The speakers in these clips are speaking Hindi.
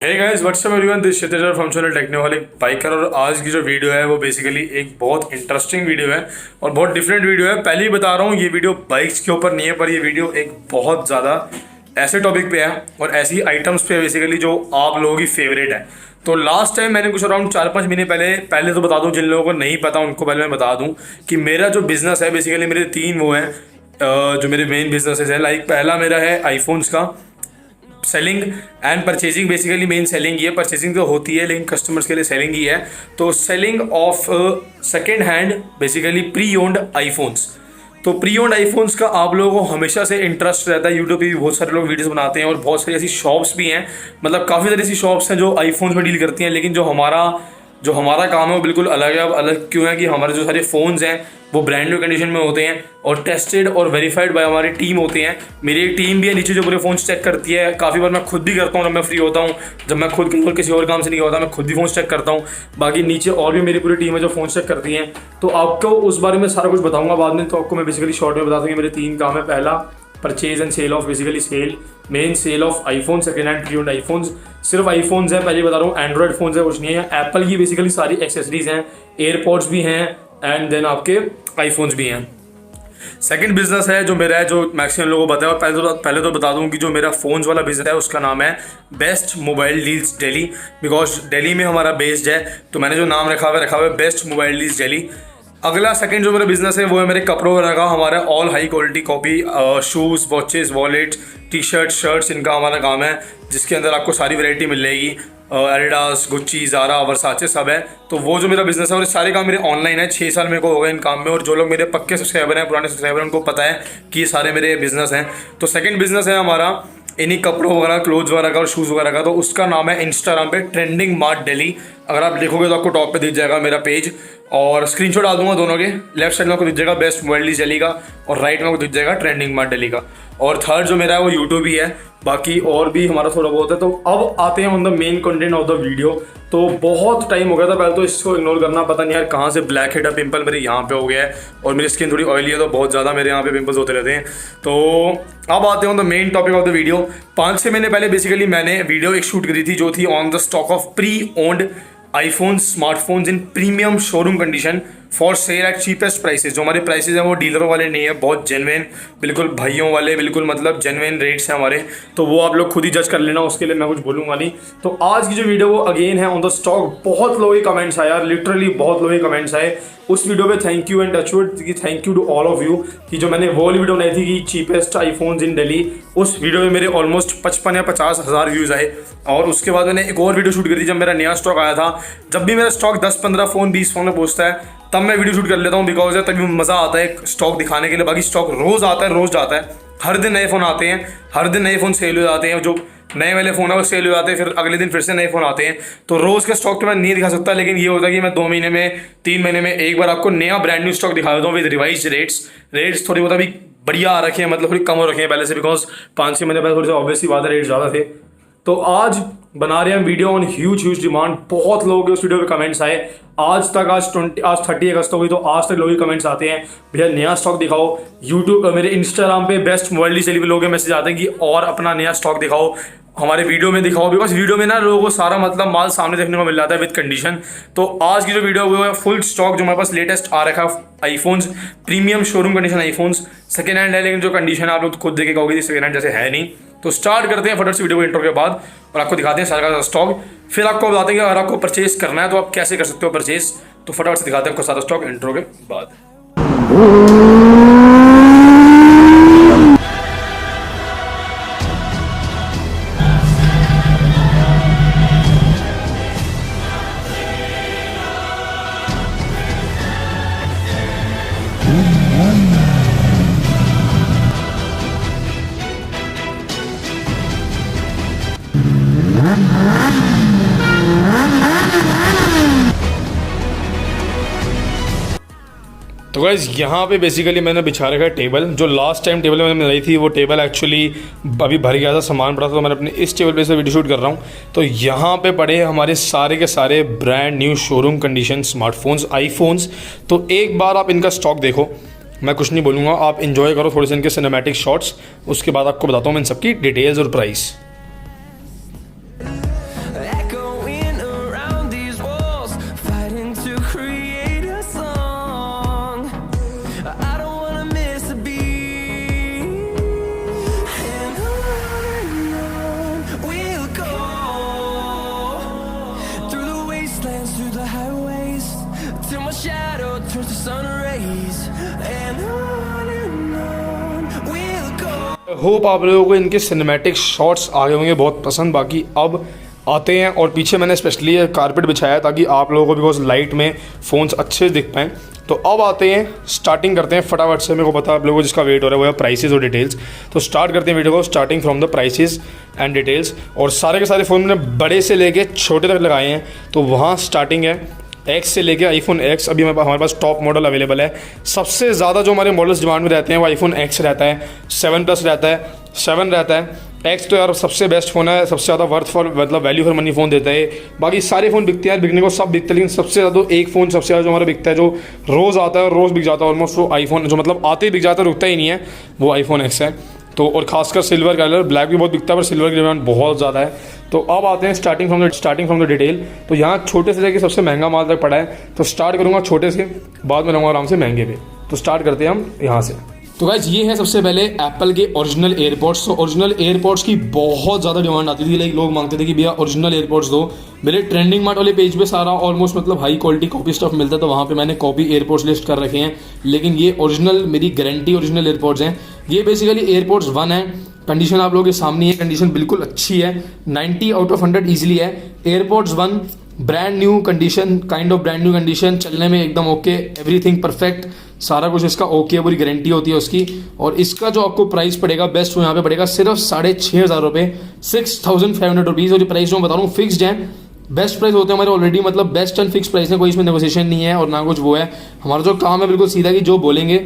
Hey guys what's up everyone, this Shitesh from channel technoholic biker. और आज की जो वीडियो है वो बेसिकली एक बहुत इंटरेस्टिंग वीडियो है और बहुत डिफरेंट वीडियो है। पहले ही बता रहा हूँ, ये वीडियो बाइक्स के ऊपर नहीं है, पर ये वीडियो एक बहुत ज़्यादा ऐसे टॉपिक पे है और ऐसी आइटम्स पे बेसिकली जो आप लोगों की फेवरेट है। तो लास्ट टाइम मैंने कुछ अराउंड 4-5 महीने पहले तो बता दूं, जिन लोगों को नहीं पता उनको पहले मैं बता दूं कि मेरा जो बिज़नेस है बेसिकली मेरे 3 वो हैं जो मेरे मेन बिजनेसेस है। लाइक पहला मेरा है आईफोन्स का selling and purchasing. Basically main selling ही है, परचेजिंग तो होती है लेकिन कस्टमर्स के लिए सेलिंग ही है। तो selling of second hand basically pre owned iPhones. तो प्री ओन्ड आईफोन्स का आप लोगों को हमेशा से इंटरेस्ट रहता है। यूट्यूब पे भी बहुत सारे लोग वीडियोस बनाते हैं और बहुत सारी ऐसी शॉप्स भी हैं, मतलब काफ़ी सारी ऐसी शॉप्स हैं जो आईफोन्स में डील करती हैं। लेकिन जो हमारा काम है वो बिल्कुल अलग है। अब अलग क्यों है कि हमारे जो सारे फ़ोन्स हैं वो ब्रांड न्यू कंडीशन में होते हैं और टेस्टेड और वेरीफाइड बाय हमारी टीम होते हैं। मेरी एक टीम भी है नीचे जो पूरे फ़ोन्स चेक करती है। काफ़ी बार मैं खुद भी करता हूँ जब मैं फ्री होता हूँ, जब मैं खुद कहीं और किसी और काम से नहीं होता, मैं खुद भी फ़ोन्स चेक करता हूँ। बाकी नीचे और भी मेरी पूरी टीम है जो फ़ोन चेक करती हैं। तो आपको उस बारे में सारा कुछ बताऊँगा बाद में। तो आपको मैं बेसिकली शॉर्ट में बता दूँ कि मेरे 3 काम है। पहला purchase and sale of basically main sale of iPhone, second hand pre owned iPhones. सिर्फ आईफोन्स हैं, पहले बता रहा हूँ, एंड्रॉयड फोन्स है कुछ नहीं है। एप्पल की बेसिकली सारी एक्सेसरीज हैं, एयरपॉड्स भी हैं एंड देन आपके आईफोन्स भी हैं। सेकंड बिजनेस है जो मेरा है, जो मैक्सिमम लोगों को बताया। और पहले तो बता दूं कि जो मेरा फ़ोन्स वाला बिजनेस है उसका नाम है best mobile deals Delhi, because Delhi में हमारा बेस्ड है। तो मैंने जो नाम रखा हुआ है बेस्ट मोबाइल डील्स दिल्ली। अगला सेकंड जो मेरा बिजनेस है वो है मेरे कपड़ों वगैरह का। हमारा all high quality copy, shoes, watches, wallet, T shirt, shirts, इनका हमारा काम है, जिसके अंदर आपको सारी वैरायटी मिल जाएगी। एडिडास, गुच्ची, ज़ारा, वर्साचे सब है। तो वो जो मेरा बिजनेस है और सारे काम मेरे ऑनलाइन है। 6 साल मेरे को हो गए इन काम में। और जो लोग मेरे पक्के सब्सक्राइबर हैं, पुराने सब्सक्राइबर हैं, उनको पता है कि ये सारे मेरे बिजनेस हैं। तो सेकंड बिजनेस है हमारा इन्हीं कपड़ों वगैरह, क्लोथ्स वगैरह का और शूज़ वगैरह का। तो उसका नाम है इंस्टाग्राम पे ट्रेंडिंग मार्ट दिल्ली। अगर आप देखोगे तो आपको टॉप पे दिख जाएगा मेरा पेज, और स्क्रीनशॉट डाल दूंगा दोनों के। लेफ्ट साइड में आपको दिख जाएगा बेस्ट मोबाइल डील्स दिल्ली का और राइट में आपको दिख जाएगा ट्रेंडिंग मार्ट दिल्ली का। और थर्ड जो मेरा है वो यूट्यूब ही है। बाकी और भी हमारा थोड़ा बहुत है। तो अब आते हैं on the main content of the video. तो बहुत टाइम हो गया था, पहले तो इसको इग्नोर करना, पता नहीं यार कहाँ से ब्लैक हेड पिंपल मेरे यहाँ पे हो गया है और मेरी स्किन थोड़ी ऑयली है तो बहुत ज़्यादा मेरे यहाँ पे पिंपल्स होते रहते हैं। तो अब आते हैं on the main topic of the video. 5-6 महीने पहले बेसिकली मैंने वीडियो एक शूट करी थी जो थी on the stock of pre owned iPhone smartphones in premium showroom condition for sale at cheapest prices. जो हमारे प्राइसेस हैं वो डीलरों वाले नहीं है, बहुत जेन्युइन, बिल्कुल भाइयों वाले, बिल्कुल मतलब जेन्युइन रेट्स हैं हमारे। तो वो आप लोग खुद ही जज कर लेना, उसके लिए मैं कुछ बोलूँगा नहीं। तो आज की जो वीडियो वो अगेन है ऑन द स्टॉक। बहुत लोगों के कमेंट्स आए यार, लिटरली बहुत लोगों के कमेंट्स आए उस वीडियो पे। थैंक यू एंड टचवुड कि thank you to all of you कि जो मैंने वो वाली वीडियो बनाई थी कि चीपेस्ट आईफोन्स इन दिल्ली, उस वीडियो में मेरे ऑलमोस्ट 55 या 50 हज़ार व्यूज़ आए। और उसके बाद मैंने एक और वीडियो शूट करी थी जब मेरा नया स्टॉक आया था। जब भी मेरा स्टॉक 10-15 फ़ोन 20 फ़ोन में पहुंचता है तब मैं वीडियो शूट कर लेता हूँ, बिकॉज है तभी मज़ा आता है स्टॉक दिखाने के लिए। बाकी स्टॉक रोज़ आता है, रोज़ जाता है, हर दिन नए फ़ोन आते हैं, हर दिन नए फ़ोन सेल हो जाते हैं। जो नए वाले फ़ोन है वो सेल हो जाते हैं, फिर अगले दिन फिर से नए फ़ोन आते हैं। तो रोज़ के स्टॉक तो मैं नहीं दिखा सकता, लेकिन ये होता है कि मैं 2 महीने में, 3 महीने में एक बार आपको नया ब्रांड न्यू स्टॉक दिखा देता हूँ विद रिवाइज रेट्स थोड़ी बहुत अभी बढ़िया आ रखे हैं, मतलब थोड़ी कम हो रखे हैं पहले से, बिकॉज 5-6 महीने पहले थोड़ी सी ऑब्वियसली बात है रेट ज़्यादा थे। तो आज बना रहे हैं वीडियो ऑन ह्यूज डिमांड। बहुत लोगों के उस वीडियो पे कमेंट्स आए। आज 30 अगस्त हो गई तो आज तक लोगों के कमेंट्स आते हैं, भैया नया स्टॉक दिखाओ। यूट्यूब मेरे इंस्टाग्राम पे बेस्ट मोबाइल डील्स दिल्ली पे लोगों के मैसेज आते हैं कि और अपना नया स्टॉक दिखाओ, हमारे वीडियो में दिखाओ। बिकॉज वीडियो में ना लोगों को सारा मतलब माल सामने देखने को मिल जाता है विद कंडीशन। तो आज की जो वीडियो है वो है फुल स्टॉक जो हमारे पास लेटेस्ट आ रखा है iPhones, premium showroom condition iPhones. Second hand है लेकिन जो कंडीशन आप लोग खुद देखे कहोगे सेकेंड हैंड जैसे है नहीं। तो स्टार्ट करते हैं फटाफट से वीडियो को इंट्रो के बाद और आपको दिखाते हैं सारा का स्टॉक। फिर आपको बताते हैं कि अगर आपको परचेज करना है तो आप कैसे कर सकते हो परचेज। तो फटाफट से दिखाते हैं आपको सारा स्टॉक इंट्रो के बाद। तो गाइस यहाँ पे बेसिकली मैंने बिछा रखा है टेबल। जो लास्ट टाइम टेबल मैंने बनाई थी वो टेबल एक्चुअली अभी भर गया था, सामान पड़ा था, तो मैंने अपने इस टेबल पे से वीडियो शूट कर रहा हूँ। तो यहाँ पे पड़े हमारे सारे के सारे brand new showroom condition smartphones, iPhones. तो एक बार आप इनका स्टॉक देखो, मैं कुछ नहीं बोलूँगा, आप इन्जॉय करो थोड़े से इनके सिनेमैटिक शॉट्स। उसके बाद आपको बताता हूँ मैं इन सबकी डिटेल्स और price. towards the sun rays, and on we'll go. Hope आप लोगों को इनके सिनेमैटिक शॉट्स आगे होंगे बहुत पसंद। बाकी अब आते हैं, और पीछे मैंने स्पेशली कारपेट बिछाया ताकि आप लोगों को बिकॉज लाइट में फ़ोन्स अच्छे दिख पाएँ। तो अब आते हैं, स्टार्टिंग करते हैं फटाफट से। मेरे को पता है आप लोगों को जिसका वेट हो रहा है वो है प्राइसेस और डिटेल्स। तो स्टार्ट करते हैं वीडियो को starting from the prices and details. और सारे के सारे फ़ोन मैंने बड़े से लेके छोटे तक लगाए हैं। तो वहाँ स्टार्टिंग है एक्स से लेके आईफोन एक्स। अभी हमारे पास टॉप मॉडल अवेलेबल है। सबसे ज़्यादा जो हमारे मॉडल्स डिमांड में रहते हैं वो आईफोन एक्स रहता है, 7 प्लस रहता है, 7 रहता है। एक्स तो यार सबसे बेस्ट फ़ोन है, सबसे ज़्यादा वर्थ फॉर मतलब वैल्यू फॉर मनी फ़ोन देता है। बाकी सारे फ़ोन बिकते हैं, बिकने को सब बिकते हैं, लेकिन सबसे ज़्यादा एक फ़ोन सबसे ज़्यादा जो हमारा बिकता है, जो रोज़ आता है और रोज़ बिक जाता है ऑलमोस्ट, वो आईफोन जो मतलब आते ही बिक जाता है, रुकता ही नहीं है, वो आईफोन एक्स है। तो और खासकर सिल्वर कलर, ब्लैक भी बहुत बिकता है पर सिल्वर की डिमांड बहुत ज़्यादा है। तो अब आते हैं स्टार्टिंग फ्रॉम द डिटेल। तो यहाँ छोटे से लेकर सबसे महंगा माल तक पड़ा है। तो स्टार्ट करूँगा छोटे से, बाद में रहूँगा आराम से महंगे पे। तो स्टार्ट करते हैं हम यहाँ से। तो गाइज ये है सबसे पहले एप्पल के ओरिजिनल एयरपॉड्स। तो ओरिजिनल एयरपॉड्स की बहुत ज़्यादा डिमांड आती थी, लाइक लोग मांगते थे कि भैया ओरिजिनल एयरपॉड्स दो। मेरे ट्रेंडिंग मार्ट वाले पेज पे सारा ऑलमोस्ट मतलब हाई क्वालिटी कॉपी स्टफ मिलता है, तो वहाँ पे मैंने कॉपी एयरपॉड्स लिस्ट कर रखे हैं। लेकिन ये ओरिजिनल, मेरी गारंटी ओरिजिनल एयरपॉड्स हैं। ये बेसिकली एयरपॉड्स 1 है। कंडीशन आप लोगों के सामने है, कंडीशन बिल्कुल अच्छी है, 90 आउट ऑफ 100 ईजिली है। AirPods 1 brand new condition, kind of brand new condition, चलने में एकदम ओके, एवरीथिंग परफेक्ट, सारा कुछ इसका ओके, पूरी गारंटी होती है उसकी। और इसका जो आपको प्राइस पड़ेगा बेस्ट, वो यहाँ पे पड़ेगा सिर्फ 6,500 रुपये, 6,500 रुपीज़। और ये प्राइस जो मैं बता रहा हूँ फिक्स्ड है, बेस्ट प्राइस होते हैं हमारे ऑलरेडी, मतलब बेस्ट एंड फिक्स प्राइस है, कोई इसमें नेगोशिएशन नहीं है और ना कुछ वो है। हमारा जो काम है बिल्कुल सीधा, कि जो बोलेंगे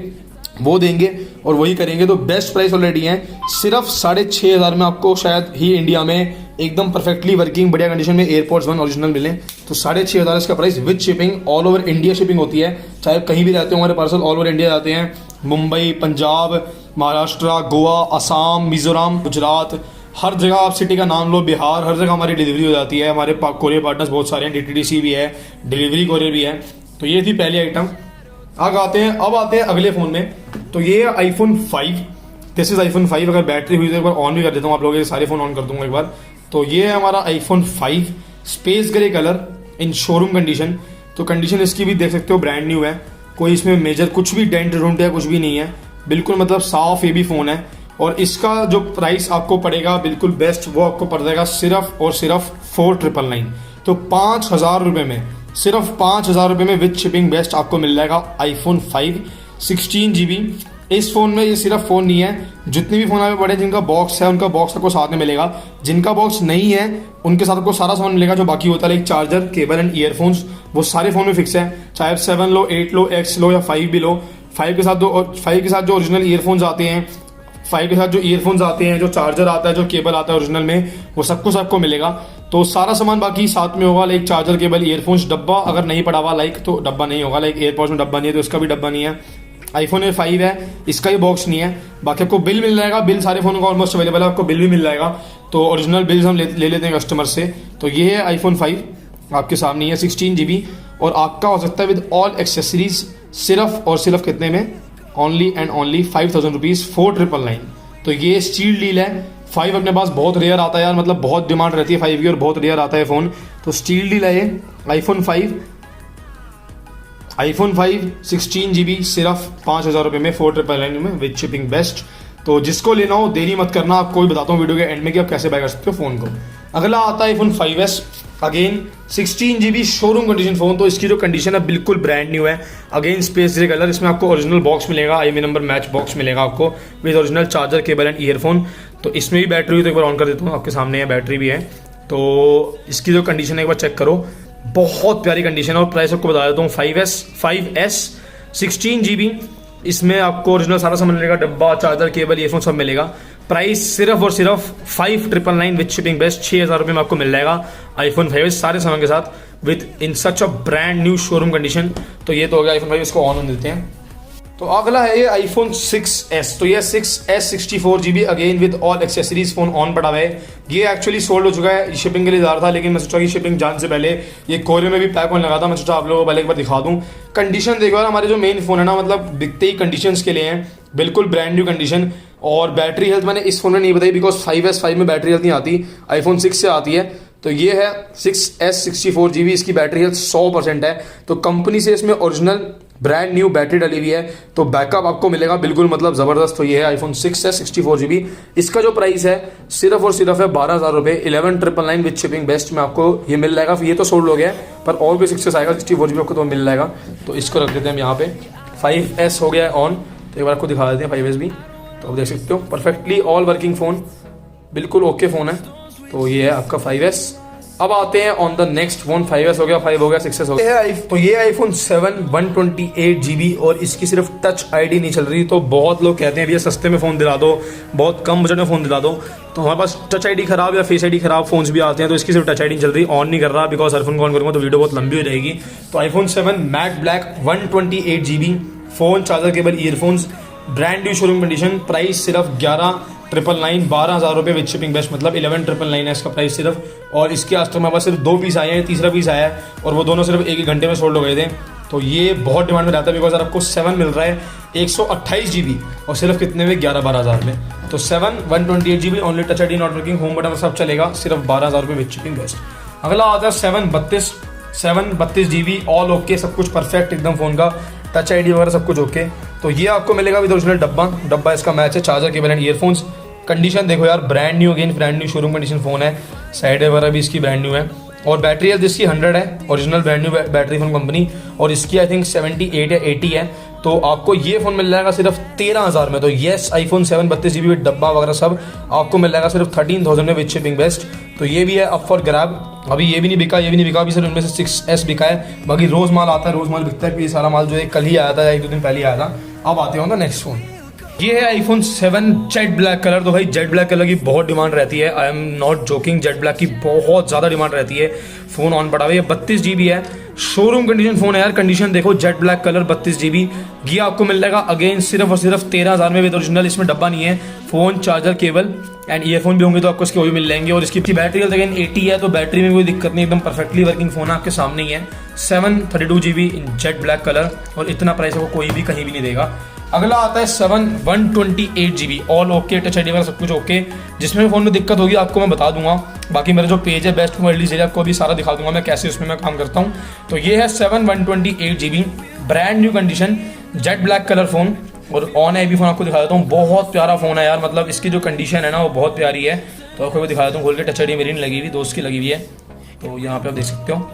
वो देंगे और वही करेंगे। तो बेस्ट प्राइस ऑलरेडी है, सिर्फ 6,500 में आपको शायद ही इंडिया में एकदम परफेक्टली वर्किंग बढ़िया कंडीशन में एयरपॉड्स 1 ओरिजिनल मिले। तो 6,500 इसका price with shipping, all over India shipping होती है। चाहे कहीं भी रहते हो हमारे पार्सल ऑल ओवर इंडिया जाते हैं, मुंबई, पंजाब, महाराष्ट्र, गोवा, असम, मिजोरम, गुजरात, हर जगह आप सिटी का नाम लो, बिहार, हर जगह हमारी डिलीवरी हो जाती है। हमारे कोरियर पार्टनर्स बहुत सारे हैं, DTDC भी है, डिलीवरी कोरियर भी है। तो ये थी पहली आइटम। अब आते हैं अगले फ़ोन में। तो ये है आईफोन 5, दिस इज आईफोन 5। अगर बैटरी हुई तो एक बार ऑन भी कर देता हूँ, आप लोगों के सारे फ़ोन ऑन कर दूंगा एक बार। तो ये है हमारा आईफोन 5, स्पेस ग्रे कलर इन शोरूम कंडीशन। तो कंडीशन इसकी भी देख सकते हो ब्रांड न्यू है, कोई इसमें मेजर कुछ भी डेंट रूंट या कुछ भी नहीं है, बिल्कुल मतलब साफ ये भी फ़ोन है। और इसका जो प्राइस आपको पड़ेगा बिल्कुल बेस्ट, वो आपको पड़ जाएगा सिर्फ और सिर्फ 4,999। तो 5,000 रुपये में, सिर्फ 5,000 रुपये में विद शिपिंग बेस्ट आपको मिल जाएगा आईफोन 5 16 GB। इस फ़ोन में ये सिर्फ फ़ोन नहीं है, जितने भी फ़ोन आपको पड़े जिनका बॉक्स है उनका बॉक्स आपको साथ में मिलेगा, जिनका बॉक्स नहीं है उनके साथ आपको सारा सामान मिलेगा जो बाकी होता है, like charger, cable and earphones, वो सारे फ़ोन में फिक्स है। चाहे आप 7 लो, 8 लो, X लो या 5 भी लो। 5 के साथ जो ओरिजिनल ईयरफोन्स आते हैं, 5 के साथ जो ईयरफोन्स आते हैं, जो चार्जर आता है, जो केबल आता है ओरिजिनल में, वो सब कुछ आपको मिलेगा। तो सारा सामान बाकी साथ में होगा, लाइक चार्जर, केबल, ईयरफोन्स। डब्बा अगर नहीं पड़ा हुआ लाइक तो डब्बा नहीं होगा, लाइक एयरपॉड्स में डब्बा नहीं है तो इसका भी डब्बा नहीं है। आईफोन में 5 है, इसका ही बॉक्स नहीं है। बाकी आपको बिल मिल जाएगा, बिल सारे फोन का ऑलमोस्ट अवेलेबल है, आपको बिल भी मिल जाएगा। तो ओरिजिनल बिल्स हम ले लेते हैं कस्टमर से। तो ये है आईफोन 5 आपके सामने है, 16 GB, और आपका हो सकता है विद ऑल एक्सेसरीज सिर्फ और सिर्फ कितने में, ओनली एंड ओनली 5,000 रुपीज़, 4,999। तो ये स्टील डील है। 5 अपने पास बहुत रेयर आता है यार, मतलब बहुत डिमांड रहती है 5 की और बहुत रेयर आता है फ़ोन। तो स्टील डील है ये आईफोन 5 16 GB सिर्फ 5,000 रुपये में, 4,999 में विद शिपिंग बेस्ट। तो जिसको लेना हो देरी मत करना, आपको भी बताता हूँ वीडियो के एंड में कि आप कैसे बाय कर सकते हो फ़ोन को। अगला आता है iPhone 5S, again 16 GB showroom condition phone. तो इसकी जो कंडीशन है बिल्कुल ब्रांड न्यू है। अगेन स्पेस ग्रे कलर, इसमें आपको ओरिजिनल बॉक्स मिलेगा, IMEI नंबर मैच बॉक्स मिलेगा आपको with original charger, cable and earphone. तो इसमें भी बैटरी हुई तो एक बार ऑन कर देता हूँ, आपके सामने है, बैटरी भी है। तो इसकी जो कंडीशन है एक बार चेक करो, बहुत प्यारी कंडीशन है। और प्राइस आपको बता देता हूँ, 5S 16 GB, इसमें आपको ओरिजिनल सारा सामान मिलेगा, डब्बा, चार्जर, केबल, ईयरफोन सब मिलेगा। प्राइस सिर्फ और सिर्फ 5,999 विद शिपिंग बेस्ट, 6,000 रुपये में आपको मिल जाएगा आईफोन 5 सारे सामान के साथ with in such a brand new showroom condition. तो ये तो हो गया आईफोन 5, इसको ऑन देते हैं। तो अगला है ये आईफोन 6S। तो ये 6S 64 GB again with all accessories, phone on पड़ा हुआ है। ये एक्चुअली सोल्ड हो चुका है, शिपिंग के लिए जा रहा था, लेकिन मैं सोचा कि शिपिंग जाने से पहले ये कोरियर में भी पैक होने लगा था, मैं सोचा आप लोगों को पहले एक बार दिखा दूं। कंडीशन देखो यार, हमारे जो मेन फोन है ना, मतलब दिखते ही कंडीशंस के लिए हैं, बिल्कुल ब्रांड न्यू कंडीशन। और बैटरी हेल्थ मैंने इस फोन में नहीं बताई, बिकॉज 5S में बैटरी हेल्थ नहीं आती, आईफोन 6 से आती है। तो ये है 6S 64 GB, इसकी बैटरी हेल्थ 100% है। तो कंपनी से इसमें ओरिजिनल ब्रांड न्यू बैटरी डली हुई है, तो बैकअप आपको मिलेगा बिल्कुल मतलब ज़बरदस्त। तो ये है आईफोन 6 है 64GB। इसका जो प्राइस है सिर्फ और सिर्फ है 12,000 रुपये। 11,999 विद शिपिंग बेस्ट में आपको ये मिल जाएगा। ये तो सोल्ड हो गया है, पर और भी 6 आएगा 64GB आपको तो मिल जाएगा। तो इसको रख देते हैं हम यहाँ पे। 5S हो गया है ऑन, तो एक बार आपको दिखा देते हैं 5S भी। तो आप देख सकते हो परफेक्टली ऑल वर्किंग फ़ोन, बिल्कुल ओके फ़ोन है। तो ये है आपका 5S। अब आते हैं on the next phone. 5S हो गया, 5 हो गया, 6S हो गया। तो ये आईफोन 7 128GB और इसकी सिर्फ टच आईडी नहीं चल रही। तो बहुत लोग कहते हैं भैया सस्ते में फ़ोन दिला दो, बहुत कम बजट में फ़ोन दिला दो। तो हमारे पास टच आईडी खराब या फेस आईडी खराब फोन्स भी आते हैं, तो इसकी सिर्फ टच आईडी नहीं चल रही, ऑन नहीं कर रहा, बिकॉज हर फोन को ऑन करूँगा तो वीडियो बहुत लंबी हो जाएगी। तो iPhone 7 matte black 128GB phone, charger cable, earphones, brand new showroom condition, price सिर्फ 11,999, 12,000 रुपये विद शिपिंग बेस्ट, मतलब 11,999 है इसका प्राइस सिर्फ। और इसके आज तक हमारे पास सिर्फ 2 पीस आए हैं, तीसरा पीस आया है और वो दोनों सिर्फ 1 घंटे में सोल्ड हो गए थे। तो ये बहुत डिमांड में रहता है, बिकॉज आपको 7 मिल रहा है 128GB और सिर्फ कितने में 11-12,000 में। तो 7 128GB only, touch ID not working, home button सब चलेगा, सिर्फ 12,000 रुपये विद शिपिंग बेस्ट। अगला आता है 732GB ऑल ओके, सब कुछ परफेक्ट एकदम फ़ोन का, टच आईडी वगैरह सब कुछ ओके। तो ये आपको मिलेगा विद ओरिजिनल डब्बा इसका मैच है, charger cable and earphones. Condition देखो यार, brand new, again brand new showroom condition phone है, साइड वगैरह भी इसकी ब्रांड न्यू है। और बैटरी हेल्थ इसकी 100 है, original brand new battery from company, और इसकी आई थिंक 78 या 80 है। तो आपको ये फ़ोन मिल जाएगा सिर्फ 13,000 में। तो येस, आईफोन 7 32GB विद डब्बा वगैरह सब आपको मिल जाएगा सिर्फ 13,000 में विद शिपिंग बेस्ट। तो ये भी है अप फॉर ग्रैब। अभी ये भी नहीं बिका, ये भी नहीं बिका, अभी सिर्फ उनमें से 6S बिका है। बाकी रोज़ माल आता है, रोज़ माल बिकता है। ये सारा माल जो है कल ही आया था, 1-2 दिन पहले ही आया था। अब आते हो ना नेक्स्ट फ़ोन, ये है आईफोन 7 जेट ब्लैक कलर। तो भाई जेट ब्लैक कलर की बहुत डिमांड रहती है, I am not joking, jet black की बहुत ज़्यादा डिमांड रहती है। फ़ोन ऑन पड़ा हुआ है, 32GB है, शोरूम कंडीशन फ़ोन है यार। कंडीशन देखो, जेट ब्लैक कलर 32GB, ये आपको मिल जाएगा अगेन सिर्फ और सिर्फ 13,000 में विद ओरिजिनल। इसमें डब्बा नहीं है, phone, charger, cable and earphone भी होंगे तो आपको इसके वो भी मिल जाएंगे। और इसकी बैटरी हेल्थ अगेन 80 है, तो बैटरी में कोई दिक्कत नहीं, एकदम परफेक्टली वर्किंग फ़ोन है, आपके सामने ही है। 732GB इन जेट ब्लैक कलर, और इतना प्राइस आपको कोई भी कहीं भी नहीं देगा। अगला आता है 7 128GB all okay, touch ID वगैरह सब कुछ ओके। जिसमें फ़ोन में दिक्कत होगी आपको मैं बता दूंगा, बाकी मेरा जो पेज है बेस्ट मोबाइल डील आपको भी सारा दिखा दूंगा मैं कैसे उसमें मैं काम करता हूँ। तो ये है 7 128GB brand new condition jet black colour phone, और ऑन आई भी फ़ोन आपको दिखा देता हूँ। बहुत प्यारा फ़ोन है यार, मतलब इसकी जो कंडीशन है ना वो बहुत प्यारी है। तो आपको दिखा देता हूँ खोल के, टच आईडी मेरी नहीं लगी हुई, दोस्त की लगी हुई है। तो यहाँ पे आप देख सकते हो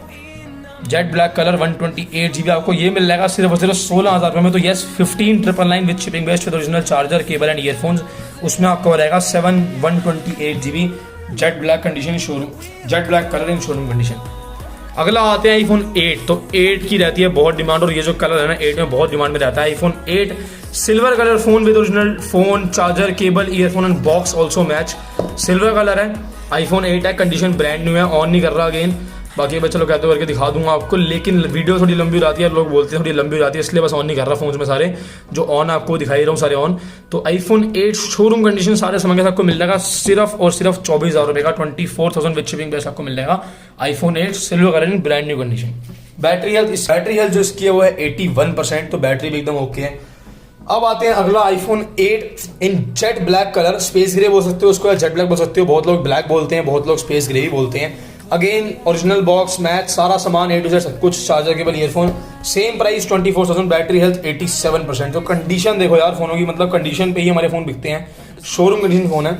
जेट ब्लैक कलर 128GB आपको ये मिल जाएगा सिर्फ और सिर्फ 16,000 रुपये में। तो yes, 15,999 with shipping best with original charger, cable and earphones. उसमें आपको रहेगा 7 128GB jet black condition showroom, jet black colour इन शोरूम कंडीशन। अगला आते हैं आईफोन 8। तो 8 की रहती है बहुत डिमांड, और ये जो कलर है ना 8 में बहुत डिमांड में रहता है। IPhone 8 silver colour phone with original phone, charger, cable, earphone and box also match. Silver colour है, आईफोन 8 है, कंडीशन ब्रांड न्यू है, ऑन नहीं कर रहा अगेन। बाकी मैं चलो कहते करके दिखा दूंगा आपको, लेकिन वीडियो थोड़ी लंबी हो जाती है, लोग बोलते हैं थोड़ी लंबी हो जाती है, इसलिए बस ऑन नहीं कर रहा फोन में सारे जो ऑन आपको दिखाई रहा हूँ सारे ऑन। तो आईफोन 8 शोरूम कंडीशन सारे समय के साथ आपको मिल जाएगा सिर्फ और सिर्फ 24,000 रुपये का, 24,000 विद शिपिंग बेस्ट आपको मिल जाएगा आईफोन 8 सिल्वर कलर इन brand new condition. Battery health जो इसकी है वो है 81%, तो बैटरी भी एकदम ओके है। अब आते हैं अगला iPhone 8 in jet black colour, space grey बोल सकते हो उसको या जेट ब्लैक बोल सकते हो, बहुत लोग ब्लैक बोलते हैं, बहुत लोग स्पेस ग्रे भी बोलते हैं। अगेन ओरिजिनल बॉक्स मैच, सारा सामान A to Z सब कुछ, charger cable, earphone, same price 24,000, battery health 87%। तो कंडीशन देखो यार फोनों की, मतलब कंडीशन पे ही हमारे फोन बिकते हैं, शोरूम कंडीशन फोन है।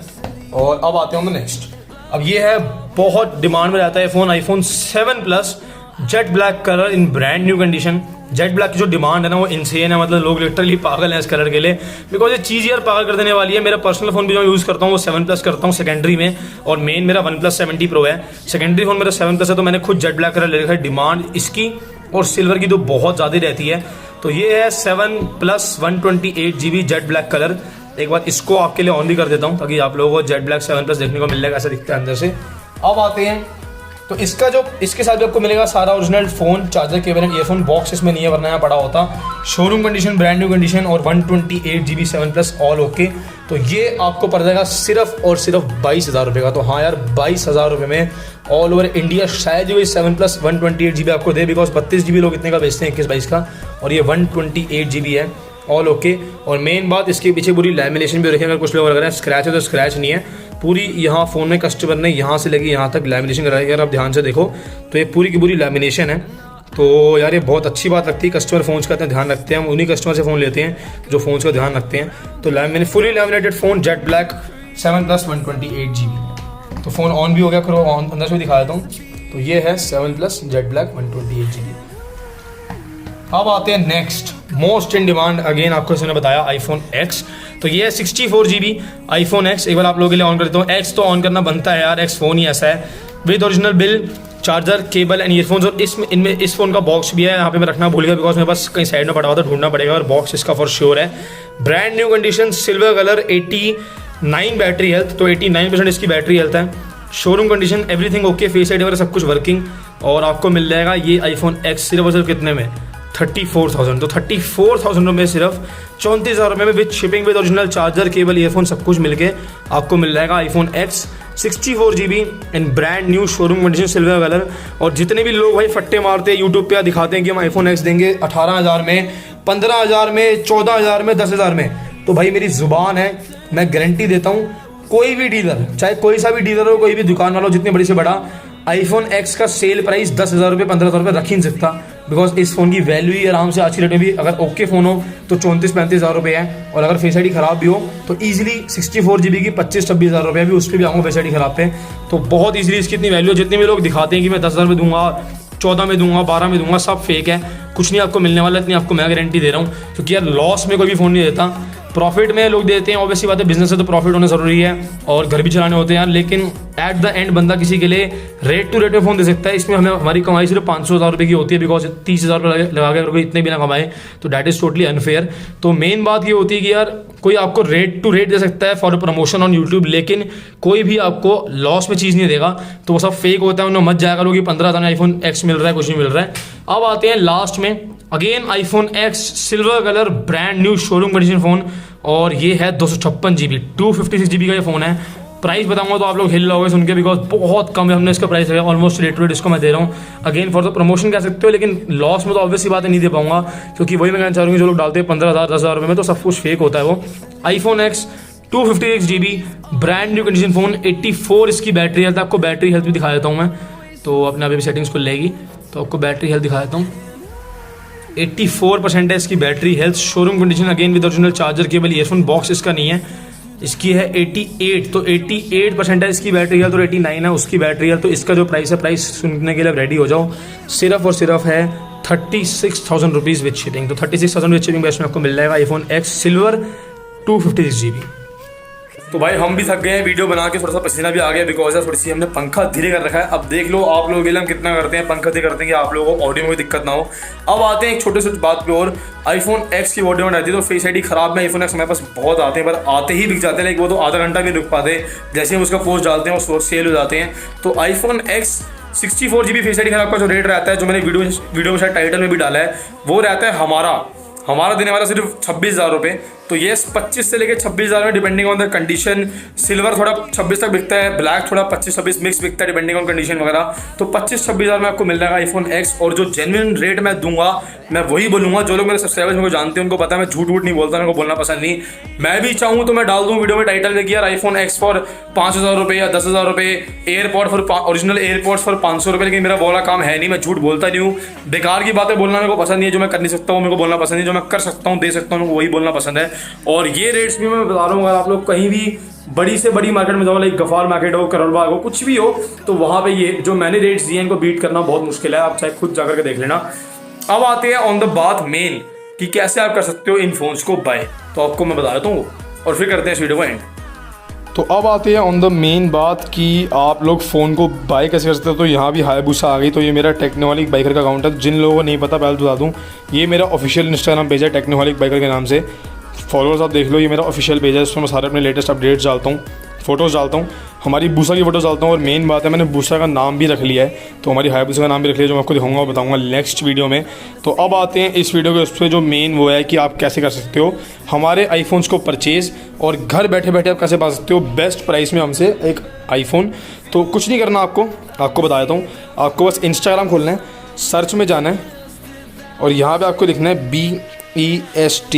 और अब आते हैं नेक्स्ट, अब ये है बहुत डिमांड में रहता है phone, iPhone 7 plus jet black colour इन brand new condition. Jet black की जो डिमांड है ना वो इनसेन है, मतलब लोग लिटरली पागल हैं इस कलर के लिए, बिकॉज ये चीज़ यार पागल कर देने वाली है। मेरा पर्सनल फोन भी जो यूज़ करता हूँ वो 7 प्लस करता हूँ सेकेंडरी में, और मेन मेरा OnePlus 70 Pro है। सेकेंडरी फोन मेरा 7 प्लस है, तो मैंने खुद जेट ब्लैक कलर ले रखा है। डिमांड इसकी और सिल्वर की तो बहुत ज़्यादा रहती है। तो ये है 7 plus 128GB jet black colour. एक बार इसको आपके लिए ऑन भी कर देता हूँ ताकि आप लोगों को जेट ब्लैक 7 प्लस देखने को मिल जाएगा, ऐसा दिखता है अंदर से। अब आते हैं तो इसका जो इसके साथ भी आपको मिलेगा सारा original phone, charger, cable and earphone, box इसमें नहीं है वरना यहाँ पड़ा होता। Showroom condition, brand new condition, और 128GB 7 प्लस ऑल ओके। तो ये आपको पड़ जाएगा सिर्फ और सिर्फ 22,000 रुपये का। तो हाँ यार 22,000 रुपये में ऑल ओवर इंडिया शायद जो 7 प्लस 128GB आपको दे, बिकॉज 32GB लोग इतने का बेचते हैं 21-22 का, और ये 128GB है ऑल ओके। और मेन बात इसके पीछे पूरी लैमिनेशन भी रखी है, अगर कुछ लोग अगर स्क्रैच है तो स्क्रैच नहीं है, पूरी यहाँ फ़ोन में कस्टमर ने यहाँ से लेके यहाँ तक लैमिनेशन कराई है। अगर आप ध्यान से देखो तो ये पूरी की पूरी लैमिनेशन है। तो यार ये बहुत अच्छी बात लगती है, कस्टमर फ़ोन्स का इतना ध्यान रखते हैं, हम उन्हीं कस्टमर से फ़ोन लेते हैं जो फ़ोन्स का ध्यान रखते हैं। तो मैंने fully laminated phone jet black 7 Plus 128 GB। तो फ़ोन ऑन भी हो गया, करो ऑन अंदर से भी दिखा देता हूँ। तो ये है 7 Plus जेट ब्लैक 128 GB। अब आते हैं next most in demand, again आपको इसने बताया आईफोन X। तो ये है 64 GB आईफोन X। एक बार आप लोगों के लिए ऑन करता हूँ। X तो ऑन करना बनता है यार, X फ़ोन ही ऐसा है, with original bill, charger, cable and earphones. और इनमें इस फ़ोन का बॉक्स भी है, यहाँ पे मैं रखना भूल गया बिकॉज मेरे पास कहीं साइड में पड़ा हुआ था, ढूंढना पड़ेगा। और बॉक्स इसका फॉर श्योर है, brand new condition, silver colour, 89 battery health. तो 89% इसकी बैटरी हेल्थ है, showroom condition, everything okay, face ID वगैरह सब कुछ वर्किंग। और आपको मिल जाएगा ये आईफोन X सिर्फ और सिर्फ कितने में, 34,000। तो 34,000 रुपये सिर्फ 34,000 रुपये में with shipping, with original charger, cable, earphone सब कुछ मिलके आपको मिल जाएगा iPhone X 64 GB in brand new showroom condition, silver colour. और जितने भी लोग भाई फट्टे मारते हैं यूट्यूब पे दिखाते हैं कि हम आईफोन X देंगे 18,000 में, 15,000 में, 14,000 में, 10,000 में, तो भाई मेरी ज़ुबान है, मैं गारंटी देता हूँ, कोई भी डीलर, चाहे कोई सा भी डीलर हो, कोई भी दुकान वाला हो, जितनी बड़ी से बड़ा, आईफोन X का सेल प्राइस 10,000 रुपये, 15,000 रुपये रख ही नहीं सकता। बिकॉज इस फ़ोन की वैल्यू ही आराम से आज की डेट में भी अगर ओके फ़ोन हो तो 34-35,000 रुपये है। और अगर फेस आईडी ख़राब भी हो तो ईजिली 64 GB की 25-26,000 रुपये भी उस पर भी आऊँगा फेस आईडी ख़राब पे। तो बहुत ईजिली इसकी इतनी वैल्यू, जितने भी लोग दिखाते हैं कि मैं 10,000 में दूंगा, 14 में दूंगा, 12 में दूंगा, सब फेक है, कुछ नहीं आपको मिलने वाला, इतनी आपको मैं गारंटी दे रहा हूँ। क्योंकि यार लॉस में कोई भी फ़ोन नहीं देता, प्रॉफिट में लोग देते हैं, ऑब्वियसली बात है, बिजनेस है तो प्रॉफिट होना ज़रूरी है और घर भी चलाने होते हैं यार। लेकिन एट द एंड बंदा किसी के लिए रेट टू रेट में फ़ोन दे सकता है, इसमें हमें हमारी कमाई सिर्फ 500,000 रुपये की होती है, बिकॉज 30,000 रुपये लगा के अगर कोई इतने भी ना कमाए तो डैट इज़ टोटली अनफेयर। तो मेन बात ये होती है कि यार कोई आपको रेट टू रेट दे सकता है फॉर प्रमोशन ऑन यूट्यूब, लेकिन कोई भी आपको लॉस में चीज़ नहीं देगा, तो वो सब फेक होता है। उन्हें मत जाया करो कि 15,000 में आईफोन X मिल रहा है, कुछ नहीं मिल रहा है। अब आते हैं लास्ट में, again iPhone X silver colour brand new showroom condition phone, और ये है 256 GB 256 GB का ये फ़ोन है। प्राइस बताऊंगा तो आप लोग हिल जाओगे सुन के, बिकॉज बहुत कम है, हमने इसका प्राइस है ऑलमोस्ट रेट टू रेट इसको मैं दे रहा हूँ। अगेन फॉर द प्रमोशन कह सकते हो, लेकिन लॉस में तो ऑब्वियसली बात नहीं दे पाऊंगा, क्योंकि वही मैं कहना चाह रहा हूँ, जो लोग डालते हैं 15,000 10,000 रुपये में, तो सब कुछ फेक होता है। वो iPhone X 256 GB brand new condition phone, 84 इसकी बैटरी हेल्थ। आपको बैटरी हेल्थ भी दिखा देता हूँ मैं, तो अपने अभी सेटिंग्स खुल लेगी तो आपको बैटरी हेल्थ दिखा देता हूँ। 84% है इसकी battery health, showroom condition, again with original charger, cable, earphone, box इसका नहीं है, इसकी है 88। तो 88% है इसकी बैटरी हेल्थ और 89 है उसकी बैटरी हेल्थ। तो इसका जो प्राइस है, प्राइस सुनने के लिए रेडी हो जाओ, सिर्फ और सिर्फ है 36,000 रुपीज़ विद शिपिंग। तो 36,000 विद शिपिंग बेस्ट में आपको मिल जाएगा आईफोन X सिल्वर 256 GB। तो भाई हम भी थक गए हैं वीडियो बना के, थोड़ा सा पसीना भी आ गया बिकॉज थोड़ी सी हमने पंखा धीरे कर रखा है। अब देख लो आप लोगों के लिए हम कितना करते हैं, पंखा धीरे करते हैं कि आप लोगों को ऑडियो में कोई दिक्कत ना हो। अब आते हैं एक छोटे से बात पे और, आईफोन X की ऑडियो में रहती है तो फेस आईडी खराब में आईफोन X हमारे पास बहुत आते हैं, पर आते ही बिक जाते हैं, लेकिन वो तो आधा घंटा भी रुक पाते, जैसे हम उसका पोस्ट डालते हैं वो सेल हो जाते हैं। तो iPhone X 64 GB face ID खराब का जो रेट रहता है, जो मैंने वीडियो में शायद टाइटल में भी डाला है, वो रहता है हमारा देने वाला सिर्फ 26,000 रुपये। तो ये 25 से लेकर 26,000 में depending on the condition. Silver थोड़ा 26 तक बिकता है, ब्लैक थोड़ा 25-26 मिक्स बिकता है डिपेंडिंग ऑन कंडीशन वगैरह। तो 25-26,000 में आपको मिल जाएगा आईफोन X। और जो जेन्युइन रेट मैं दूंगा मैं वही बोलूँगा, जो लोग मेरे सब्सक्राइबर्स मेरे को जानते हैं उनको पता है मैं झूठ नहीं बोलता, मेरे को बोलना पसंद नहीं। मैं भी चाहूँ तो मैं डाल दूँ वीडियो में टाइटल में कि यार आईफोन X फॉर 5,000 रुपये या 10,000 रुपये, AirPod for original AirPods for 500 रुपये, लेकिन मेरा बोला काम है नहीं, मैं झूठ बोलता नहीं हूँ। बेकार की बातें बोलना मेरे को पसंद नहीं है, जो मैं कर नहीं सकता हूँ मेरे को बोलना पसंद नहीं, जो मैं कर सकता हूँ दे सकता हूँ वही बोलना पसंद है। और ये रेट्स भी मैं बता रहा हूँ, अगर आप लोग कहीं भी बड़ी से बड़ी मार्केट में जाओ, लाइक गफार मार्केट हो, करोल बाग हो, कुछ भी हो, तो वहाँ पे ये जो मैंने रेट्स दिए इनको बीट करना बहुत मुश्किल है, आप चाहे खुद जाकर के देख लेना। अब आते हैं ऑन द बात मेन कि कैसे आप कर सकते हो इन फोन्स को बाय, तो आपको मैं बता देता हूँ और फिर करते हैं इस वीडियो को एंड। तो अब आते हैं ऑन द मेन बात कि आप लोग फ़ोन को बाय कैसे कर सकते हो। तो यहाँ भी हायाबुसा आ गई। तो ये मेरा टेक्नोहॉलिक बाइकर का अकाउंट है, जिन लोगों को नहीं पता पहले बता दूँ, ये मेरा ऑफिशियल इंस्टाग्राम पेज है टेक्नोहॉलिक बाइकर के नाम से, फॉलोअर्स आप देख लो, ये मेरा ऑफिशियल पेज है, इसमें मैं सारे अपने लेटेस्ट अपडेट्स डालता हूँ, फोटोज़ डालता हूँ, हमारी बूसा की फ़ोटोज़ डालता हूँ। और मेन बात है मैंने बूसा का नाम भी रख लिया है, तो हमारी हायाबुसा का नाम भी रख लिया, जो मैं आपको दिखाऊंगा और बताऊंगा नेक्स्ट वीडियो में। तो अब आते हैं इस वीडियो के उस पर, जो मेन वो है कि आप कैसे कर सकते हो हमारे आईफोन्स को परचेज़, और घर बैठे बैठे आप कैसे पा सकते हो बेस्ट प्राइस में हमसे एक आईफोन। तो कुछ नहीं करना आपको बता देता हूँ, आपको बस इंस्टाग्राम खोलना है, सर्च में जाना है और यहाँ पर आपको लिखना है BEST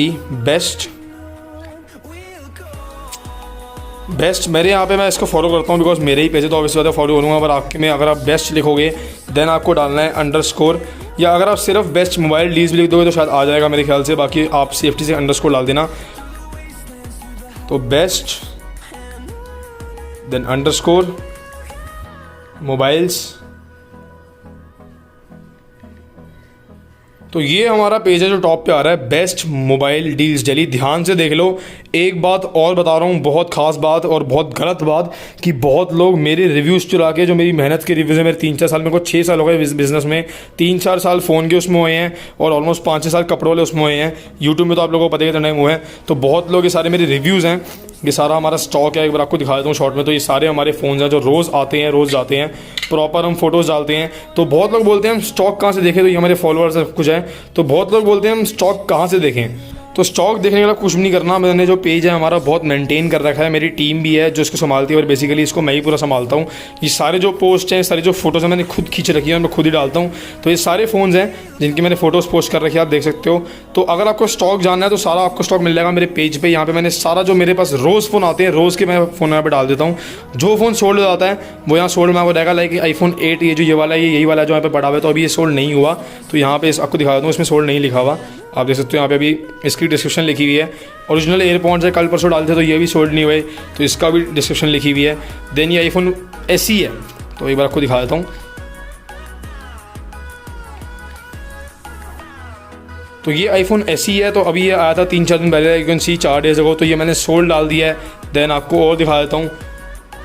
बेस्ट। मेरे यहाँ पे मैं इसको फॉलो करता हूँ बिकॉज मेरे ही पेज है, तो ऑब्वियसली ज़्यादा फॉलो करूँगा। पर आपके में अगर आप बेस्ट लिखोगे देन आपको डालना है अंडरस्कोर, या अगर आप सिर्फ बेस्ट मोबाइल डील्स भी लिख दोगे तो शायद आ जाएगा मेरे ख्याल से, बाकी आप सेफ्टी से अंडरस्कोर डाल देना। तो बेस्ट देन अंडरस्कोर मोबाइल्स, तो ये हमारा पेज है जो टॉप पे आ रहा है, बेस्ट मोबाइल डील्स दिल्ली। ध्यान से देख लो। एक बात और बता रहा हूँ, बहुत खास बात और बहुत गलत बात, कि बहुत लोग मेरे रिव्यूज़ चुरा के, जो मेरी मेहनत के रिव्यूज़ है, मेरे 3-4 साल, मेरे को 6 साल हो गए बिजनेस में, 3-4 साल फ़ोन के उसमें हुए हैं और ऑलमोस्ट 5-6 साल कपड़ों वाले उसमें हुए हैं। यूट्यूब में तो आप लोगों को पता ही टाइम हुआ है। तो बहुत लोग, ये सारे मेरे रिव्यूज़ हैं, ये सारा हमारा स्टॉक है। एक बार आपको दिखा देता हूँ शॉर्ट में। तो ये सारे हमारे फ़ोन्स हैं जो रोज़ आते हैं, रोज़ जाते हैं, प्रॉपर हम फोटोज़ डालते हैं। तो बहुत लोग बोलते हैं हम स्टॉक कहाँ से देखें, तो ये हमारे फॉलोअर्स सब कुछ है। तो बहुत लोग बोलते हैं हम स्टॉक कहाँ से देखें, तो स्टॉक देखने वाला कुछ भी नहीं करना। मैंने जो पेज है हमारा बहुत मेंटेन कर रखा है, मेरी टीम भी है जो इसको संभालती है और बेसिकली इसको मैं ही पूरा संभालता हूँ। ये सारे जो पोस्ट हैं, सारी जो फोटोज़ हैं, मैंने खुद खींच रखी है, मैं खुद ही डालता हूँ। तो ये सारे फ़ोन्स हैं जिनकी मैंने फोटोज़ पोस्ट कर रखी है, आप देख सकते हो। तो अगर आपको स्टॉक जानना है तो सारा आपको स्टॉक मिल जाएगा मेरे पेज पे। यहाँ पे मैंने सारा जो मेरे पास रोज़ फ़ोन आते हैं, रोज़ के मैं फ़ोन यहाँ पे डाल देता हूँ। जो फ़ोन सोल्ड हो जाता है वो यहाँ सोल्ड में आपको रहेगा। लाइक iPhone 8 ये जो ये वाला है, यही वाला जो यहाँ पे पड़ा हुआ है, तो अभी ये सोल्ड नहीं हुआ। तो यहाँ पे आपको दिखा देता हूँ, इसमें सोल्ड नहीं लिखा हुआ, आप देख सकते हो। यहाँ पे अभी इसकी डिस्क्रिप्शन लिखी हुई है। ओरिजिनल एयरपॉड्स है, कल परसों डालते तो ये भी सोल्ड नहीं हुए, तो इसका भी डिस्क्रिप्शन लिखी हुई है। देन ये iPhone SE है, तो एक बार आपको दिखा देता हूँ। तो ये iPhone SE है, तो अभी ये आया था 3-4 दिन पहले, यू कैन सी 4 डेज़ अगो। तो ये मैंने सोल्ड डाल दिया है। देन आपको और दिखा देता हूँ।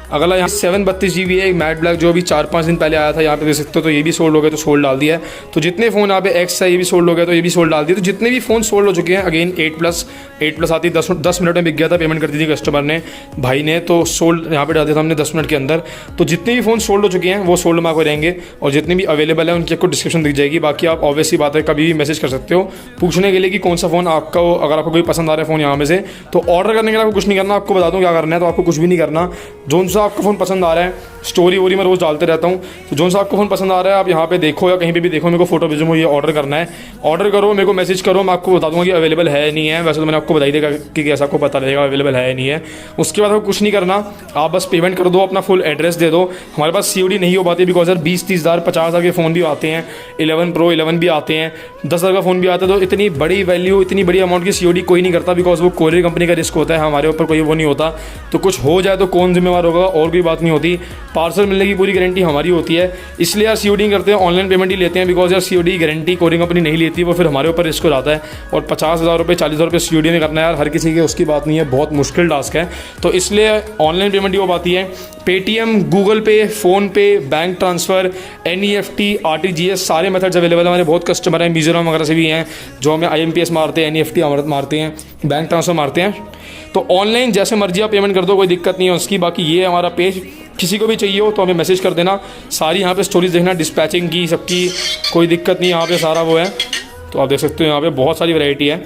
अगला यहाँ 732 GB है, एक मैट ब्लैक जो अभी 4-5 दिन पहले आया था, यहाँ पे देख सकते हो। तो ये भी सोल्ड हो गया, तो सोल्ड डाल दिया है। तो जितने फ़ोन यहाँ पे X है, ये भी सोल्ड हो गया, तो ये भी सोल्ड डाल दिया। तो जितने भी फ़ोन सोल्ड हो चुके हैं, अगेन 8+ आती 10 मिनट में बिक गया था, पेमेंट कर दी थी कस्टमर ने, भाई ने, तो सोल्ड यहाँ पे डाल दिया था हमने 10 मिनट के अंदर। तो जितने भी फ़ोन सोल्ड हो चुके हैं वो सोल्ड में आपको रहेंगे, और जितने भी अवेलेबल है उनकी आपको डिस्क्रिप्शन दिख जाएगी। बाकी आप ऑब्वियस सी बात है, कभी भी मैसेज कर सकते हो पूछने के लिए कि कौन सा फ़ोन आपका, अगर आपको कोई पसंद आ रहा है फ़ोन यहाँ में से, तो ऑर्डर करने के लिए आपको कुछ नहीं करना। आपको बता दूँ क्या करना है, तो आपको कुछ भी नहीं करना। जो सा आपका फ़ोन पसंद आ रहा है, स्टोरी वोरी मैं रोज़ डालते रहता हूँ, तो जो सा आपको फ़ोन पसंद आ रहा है आप यहाँ पे देखो या कहीं पे भी देखो, मेरे को फोटो भेजो, मुझे ये ऑर्डर करना है, ऑर्डर करो, मेरे को मैसेज करो, मैं आपको बता दूँगा कि अवेलेबल है नहीं है। वैसे तो मैंने आपको बताई देगा कि कैसा आपको पता रहेगा अवेलेबल है नहीं है। उसके बाद आपको कुछ नहीं करना, आप बस पेमेंट कर दो, अपना फुल एड्रेस दे दो। हमारे पास COD नहीं हो पाती, बिकॉज यार 20-30 हज़ार 50 हज़ार के फ़ोन भी आते हैं, 11 Pro 11 भी आते हैं, 10 हज़ार का फ़ोन भी आता है। तो इतनी बड़ी वैल्यू, इतनी बड़ी अमाउंट की COD कोई नहीं करता, बिकॉज वो कोरियर कंपनी का रिस्क होता है, हमारे ऊपर कोई वो नहीं होता। तो कुछ हो जाए तो कौन जिम्मेवार होगा, और कोई बात नहीं होती। पार्सल मिलने की पूरी गारंटी हमारी होती है, इसलिए यार COD करते हैं, ऑनलाइन पेमेंट ही लेते हैं, बिकॉज यार COD गारंटी कोरियर कंपनी नहीं लेती, वो फिर हमारे ऊपर रिस्क हो जाता है। और 50,000 रुपये 40,000 रुपये COD में करना यार हर किसी की उसकी बात नहीं है, बहुत मुश्किल टास्क है। तो इसलिए ऑनलाइन पेमेंट ही हो पाती है। पेटीएम, गूगल पे, PhonePe, bank transfer, NEFT, RTGS सारे मेथड्स अवेलेबल हैं। हमारे बहुत कस्टमर हैं मिज़ोरम वगैरह से भी हैं जो हमें IMPS मारते हैं, NEFT मारते हैं, बैंक ट्रांसफ़र मारते हैं। तो ऑनलाइन जैसे मर्जी आप पेमेंट कर दो, कोई दिक्कत नहीं है उसकी। बाकी ये हमारा पेज, किसी को भी चाहिए हो तो हमें मैसेज कर देना। सारी यहाँ पे स्टोरीज देखना, डिस्पैचिंग की सबकी, कोई दिक्कत नहीं, यहाँ पे सारा वो है। तो आप देख सकते हो यहाँ पे बहुत सारी वैरायटी है।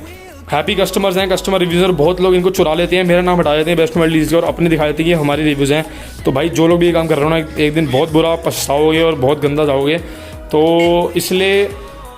हैप्पी कस्टमर्स हैं, कस्टमर रिव्यूज़र बहुत लोग इनको चुरा लेते हैं, मेरा नाम हटा देते हैं बेस्ट मोबाइल डील्स के, और अपने दिखा देते हैं कि हमारे रिव्यूज़ हैं। तो भाई जो लोग भी ये काम कर रहे हो ना, एक दिन बहुत बुरा पछताओगे और बहुत गंदा जाओगे। तो इसलिए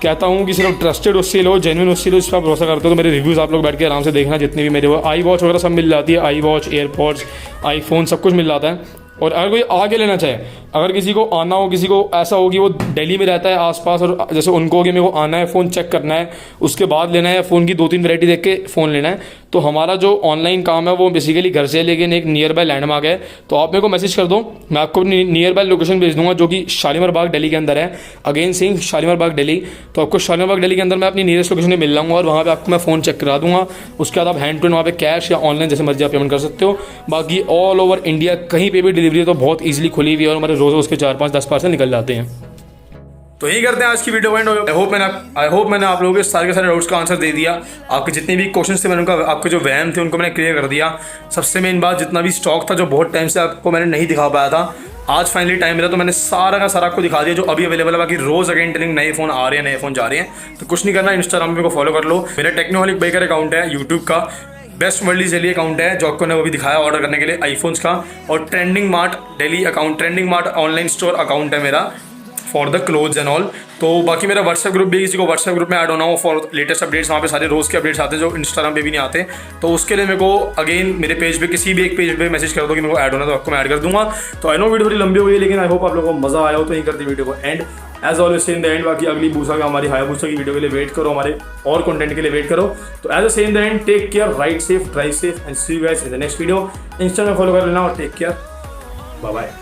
कहता हूँ कि सिर्फ ट्रस्टेड उससे लो, जेन्युइन उससे लो, इस पर आप भरोसा करते हो। तो मेरे रिव्यूज़ आप लोग बैठ के आराम से देखना, जितने भी मेरे वो iWatch वगैरह सब मिल जाती है, iWatch, एयरपॉड्स, iPhone सब कुछ मिल जाता है। और अगर कोई आगे लेना चाहे, अगर किसी को आना हो, किसी को ऐसा हो कि वो दिल्ली में रहता है आसपास, और जैसे उनको हो कि मेरे को आना है, फ़ोन चेक करना है, उसके बाद लेना है, फ़ोन की 2-3 वैरायटी देख के फ़ोन लेना है, तो हमारा जो ऑनलाइन काम है वो बेसिकली घर से, लेकिन एक नियर बाय लैंडमार्क है। तो आप मेरे को मैसेज कर दो, मैं आपको अपनी नियर बाय लोकेशन भेज दूँगा, जो कि शालीमार बाग दिल्ली के अंदर है। अगेन सिंह शालीमार बाग दिल्ली, तो आपको शालीमार बाग दिल्ली के अंदर मैं अपनी नियरेस्ट लोकेशन में मिल जाऊँगा, और वहाँ पर आपको मैं फ़ोन चेक करा दूँगा। उसके बाद आप हैंड टू हैंड वहाँ पे कैश या ऑनलाइन जैसे मर्जी आप पेमेंट कर सकते हो। बाकी ऑल ओवर इंडिया कहीं पर भी डिलीवरी तो बहुत ईजिली खुली हुई है, और हमारे रोज़ उसके 4-5-10 पार्सल निकल जाते हैं। तो यही करते हैं आज की वीडियो पॉइंट। आई होप मैंने आप लोगों के सारे के सारे डाउट्स का आंसर दे दिया। आपके जितने भी क्वेश्चंस थे मैंने उनका, आपके जो वहम थे उनको मैंने क्लियर कर दिया। सबसे मेन बात, जितना भी स्टॉक था जो बहुत टाइम से आपको मैंने नहीं दिखा पाया था, आज फाइनली टाइम मिला तो मैंने सारा का सारा आपको दिखा दिया जो अभी अवेलेबल है। बाकी रोज़ अगेन टेलिंग नए फ़ोन आ रहे हैं, नए फ़ोन जा रहे हैं, तो कुछ नहीं करना, इंस्टाग्राम पे को फॉलो कर लो। मेरा टेक्नोहॉलिक बाइकर अकाउंट है यूट्यूब का, best mobile deals Delhi account है जो आपको ने वो भी दिखाया ऑर्डर करने के लिए आईफोन्स का, और trending mart Delhi account, trending mart online store account है मेरा for the clothes and all. तो बाकी मेरा व्हाट्सएप ग्रुप भी, किसी को व्हाट्सएप ग्रुप में ऐड होना हो फॉर लेटेस्ट अपडेट्स, वहाँ पे सारे रोज़ के अपडेट्स आते हैं जो इंस्टाग्राम पे भी नहीं आते। तो उसके लिए मेरे को अगेन मेरे पेज पे किसी भी एक पेज पे मैसेज कर दो कि मेरे को ऐड होना, तो आपको मैं ऐड कर दूंगा। तो आई नो वीडियो थोड़ी लंबी हो गई, लेकिन आई होप आप लोगों को मजा आया हो। तो यही करते वीडियो को and as always in the end. बाकी अगली बूसा का हमारी हायाबूसा की वीडियो के लिए वेट करो, हमारे और कंटेंट के लिए वेट करो। तो as a same the end, take care, ride safe, drive safe and see you guys in the next video. Insta में फॉलो कर लेना और टेक केयर, बाय बाय।